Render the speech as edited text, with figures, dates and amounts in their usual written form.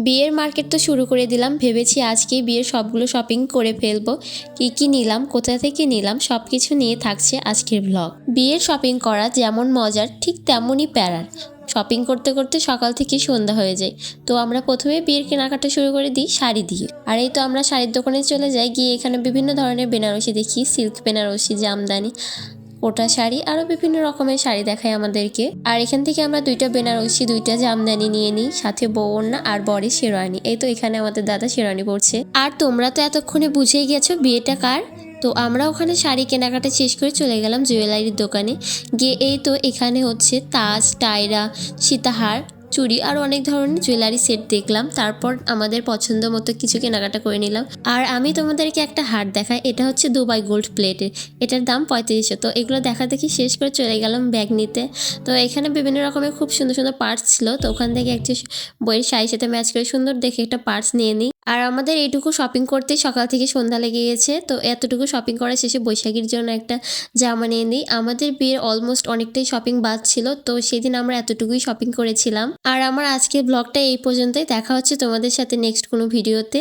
বিয়ের মার্কেট তো শুরু করে দিলাম। ভেবেছি আজকেই বিয়ের সবগুলো শপিং করে ফেলবো। কি কি নিলাম, কোথা থেকে নিলাম, সবকিছু নিয়ে থাকছে আজকের ব্লগ। বিয়ের শপিং করা যেমন মজার ঠিক তেমনই প্যারার। শপিং করতে করতে সকাল থেকে সন্ধ্যা হয়ে যায়। তো আমরা প্রথমে বিয়ের কেনাকাটা শুরু করে দিই শাড়ি দিয়ে। আর এই তো আমরা শাড়ির দোকানে চলে যাই, গিয়ে এখানে বিভিন্ন ধরনের বেনারসি দেখি, সিল্ক বেনারসি, জামদানি, কোটা শাড়ি, আরো বিভিন্ন রকমের শাড়ি দেখায় আমাদেরকে। আর এখান থেকে আমরা 2টা বেনারসি, 2টা জামদানি নিয়ে নিই, সাথে বউ ওড়না আর বরের শেরওয়ানি। এই তো এখানে আমাদের দাদা শেরওয়ানি পরছে। আর তোমরা তো এতক্ষণে বুঝেই গেছো বিয়েটা কার। তো আমরা ওখানে শাড়ি কেনাকাটা শেষ করে চলে গেলাম জুয়েলারির দোকানে। গিয়ে এই তো এখানে হচ্ছে তাজ, টায়রা, সীতাহার, চুড়ি আর অনেক ধরনের জুয়েলারি সেট দেখলাম। তারপর আমাদের পছন্দ মতো কিছু কেনাকাটা করে নিলাম। আর আমি তোমাদেরকে একটা হার দেখাই, এটা হচ্ছে দুবাই গোল্ড প্লেটের। এটার দাম 3500। তো এগুলো দেখা দেখি শেষ করে চলে গেলাম ব্যাগ নিতে। তো এখানে বিভিন্ন রকমের খুব সুন্দর সুন্দর পার্টস ছিল। তো ওখান থেকে একটা বইয়ের শাড়ির সাথে ম্যাচ করে সুন্দর দেখে একটা পার্টস নিয়ে নিই। আর আমাদের এইটুকু শপিং করতে সকাল থেকে সন্ধ্যা লেগে গেছে। তো এতটুকু শপিং করা শেষে বৈশাখীর জন্য একটা জামা নিয়ে নিই। আমাদের বিয়ের অলমোস্ট অনেকটাই শপিং বাদ ছিল, তো সেদিন আমরা এতটুকুই শপিং করেছিলাম। আর আমার আজকের ব্লগটা এই পর্যন্তই। দেখা হচ্ছে তোমাদের সাথে নেক্সট কোনো ভিডিওতে।